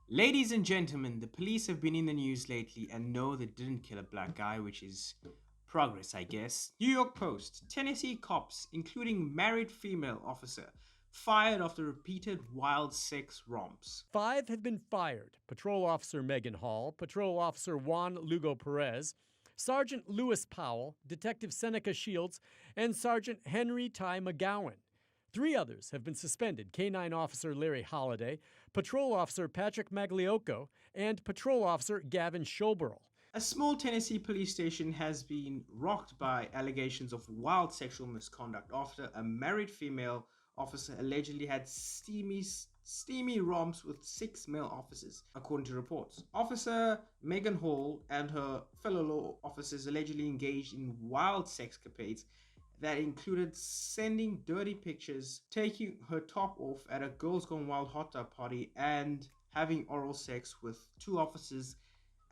Ladies and gentlemen, the police have been in the news lately and no, they didn't kill a black guy, which is progress, I guess. New York Post: Tennessee cops, including married female officer, fired after repeated wild sex romps. Five have been fired: Patrol Officer Megan Hall, Patrol Officer Juan Lugo Perez, Sergeant Lewis Powell, Detective Seneca Shields, and Sergeant Henry Ty McGowan. Three others have been suspended: K-9 Officer Larry Holliday, Patrol Officer Patrick Magliocco, and Patrol Officer Gavin Schoberl. A small Tennessee police station has been rocked by allegations of wild sexual misconduct after a married female officer allegedly had steamy romps with six male officers, according to reports. Officer Megan Hall and her fellow law officers allegedly engaged in wild sexcapades that included sending dirty pictures, taking her top off at a Girls Gone Wild hot tub party, and having oral sex with two officers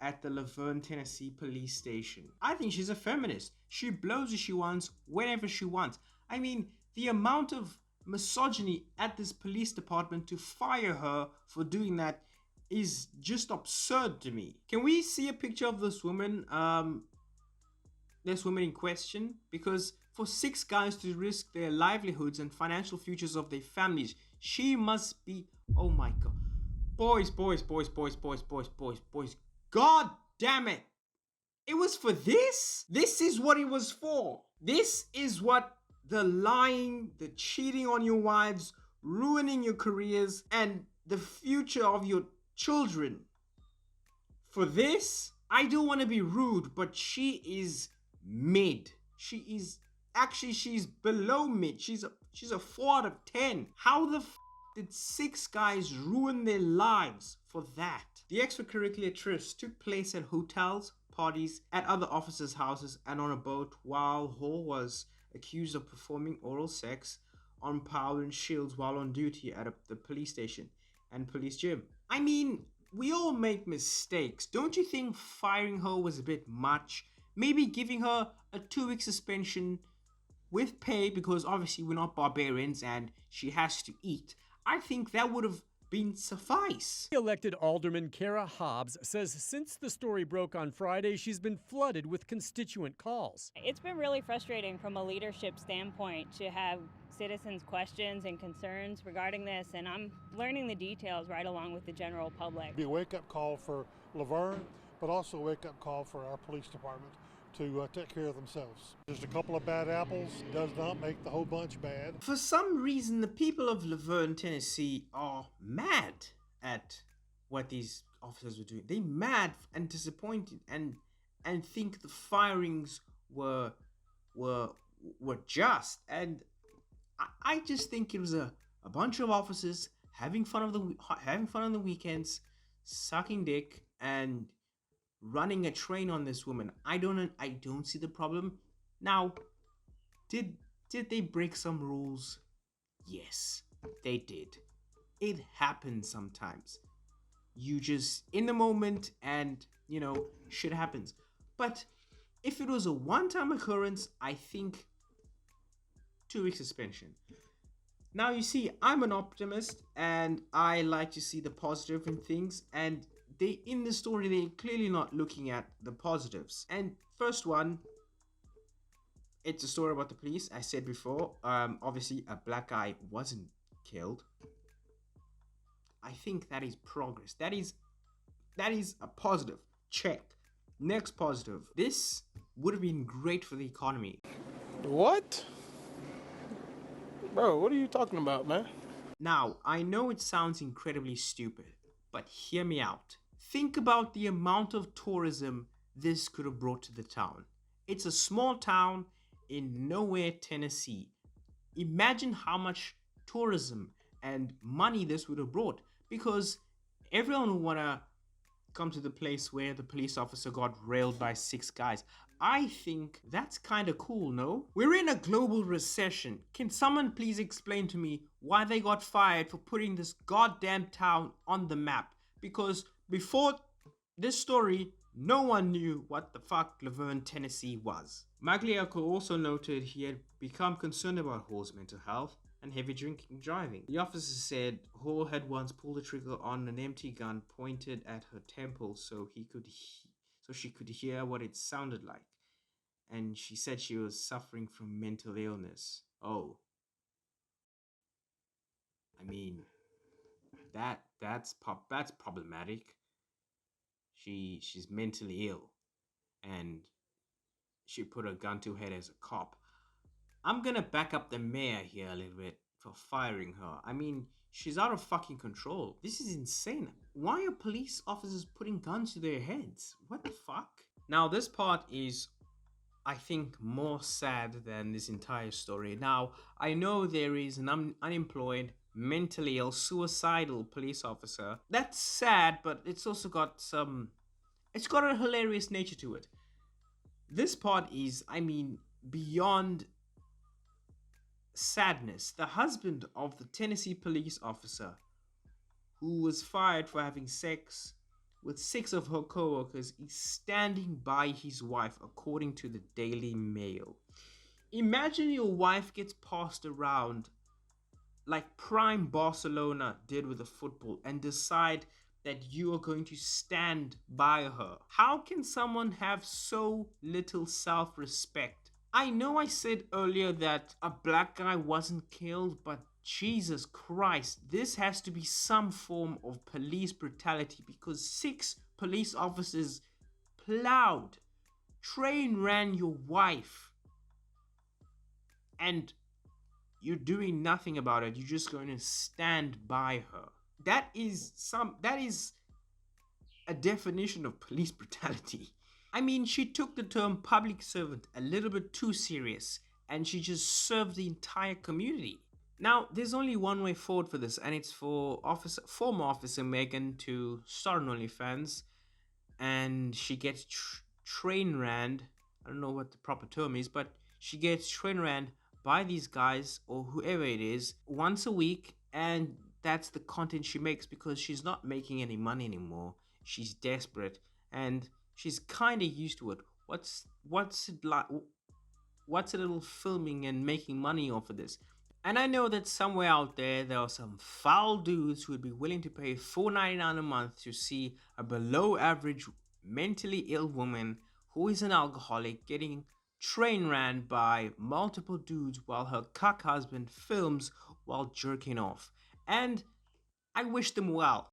at the Laverne, Tennessee police station. I think she's a feminist. She blows as she wants, whenever she wants. I mean, the amount of misogyny at this police department to fire her for doing that is just absurd to me. Can we see a picture of this woman? This woman in question? Because for six guys to risk their livelihoods and financial futures of their families, she must be, oh my god. Boys. God damn it. It was for this? This is what it was for. This is what the lying, the cheating on your wives, ruining your careers, and the future of your children. For this, I don't want to be rude, but she is mid. She's below mid. She's a 4 out of 10. How the did six guys ruin their lives for that? The extracurricular tryst took place at hotels, parties, at other officers' houses, and on a boat, while Hall was accused of performing oral sex on Powell and Shields while on duty at the police station and police gym. I mean, we all make mistakes. Don't you think firing her was a bit much? Maybe giving her a 2-week suspension with pay, because obviously we're not barbarians and she has to eat. I think that would have been suffice. Elected Alderman Kara Hobbs says since the story broke on Friday, she's been flooded with constituent calls. It's been really frustrating from a leadership standpoint to have citizens' questions and concerns regarding this, and I'm learning the details right along with the general public. Be a wake-up call for Laverne, but also a wake-up call for our police department to take care of themselves. Just a couple of bad apples does not make the whole bunch bad. For some reason, the people of Laverne, Tennessee are mad at what these officers were doing. They're mad and disappointed and think the firings were just. And I just think it was a bunch of officers having fun on the weekends, sucking dick and running a train on this woman. I don't see the problem. Now, did they break some rules? Yes, they did. It happens sometimes. You just in the moment and, shit happens. But if it was a one-time occurrence, I think 2-week suspension. Now, you see, I'm an optimist and I like to see the positive in things, and in the story, they're clearly not looking at the positives. And first one, it's a story about the police. I said before, obviously a black guy wasn't killed. I think that is progress. That is a positive. Check. Next positive. This would have been great for the economy. What? Bro, what are you talking about, man? Now, I know it sounds incredibly stupid, but hear me out. Think about the amount of tourism this could have brought to the town. It's a small town in nowhere, Tennessee. Imagine how much tourism and money this would have brought, because everyone would want to come to the place where the police officer got railed by six guys. I think that's kind of cool, no? We're in a global recession. Can someone please explain to me why they got fired for putting this goddamn town on the map? Because before this story, no one knew what the fuck Laverne, Tennessee was. Magliocco also noted he had become concerned about Hall's mental health and heavy drinking driving. The officer said Hall had once pulled the trigger on an empty gun pointed at her temple so she could hear what it sounded like. And she said she was suffering from mental illness. Oh. I mean, that's problematic. She's mentally ill, and she put a gun to her head as a cop. I'm gonna back up the mayor here a little bit for firing her. I mean, she's out of fucking control. This is insane. Why are police officers putting guns to their heads? What the fuck? Now, this part is, I think, more sad than this entire story. Now, I know there is an unemployed, mentally ill, suicidal police officer. That's sad, but it's also got it's got a hilarious nature to it. This part is, I mean, beyond sadness. The husband of the Tennessee police officer who was fired for having sex with 6 of her co-workers is standing by his wife, according to the Daily Mail. Imagine your wife gets passed around like prime Barcelona did with the football and decide that you are going to stand by her. How can someone have so little self-respect? I know I said earlier that a black guy wasn't killed, but Jesus Christ, this has to be some form of police brutality, because 6 police officers plowed, train ran your wife, and you're doing nothing about it. You're just going to stand by her. That is a definition of police brutality. I mean, she took the term public servant a little bit too serious, and she just served the entire community. Now, there's only one way forward for this, and it's for former officer Megan to start on OnlyFans, and she gets train ran. I don't know what the proper term is, but she gets train ran by these guys or whoever it is once a week, and that's the content she makes because she's not making any money anymore. She's desperate, and she's kind of used to it. What's it like? What's a little filming and making money off of this? And I know that somewhere out there are some foul dudes who would be willing to pay $4.99 a month to see a below average mentally ill woman who is an alcoholic getting train ran by multiple dudes while her cuck husband films while jerking off. And I wish them well.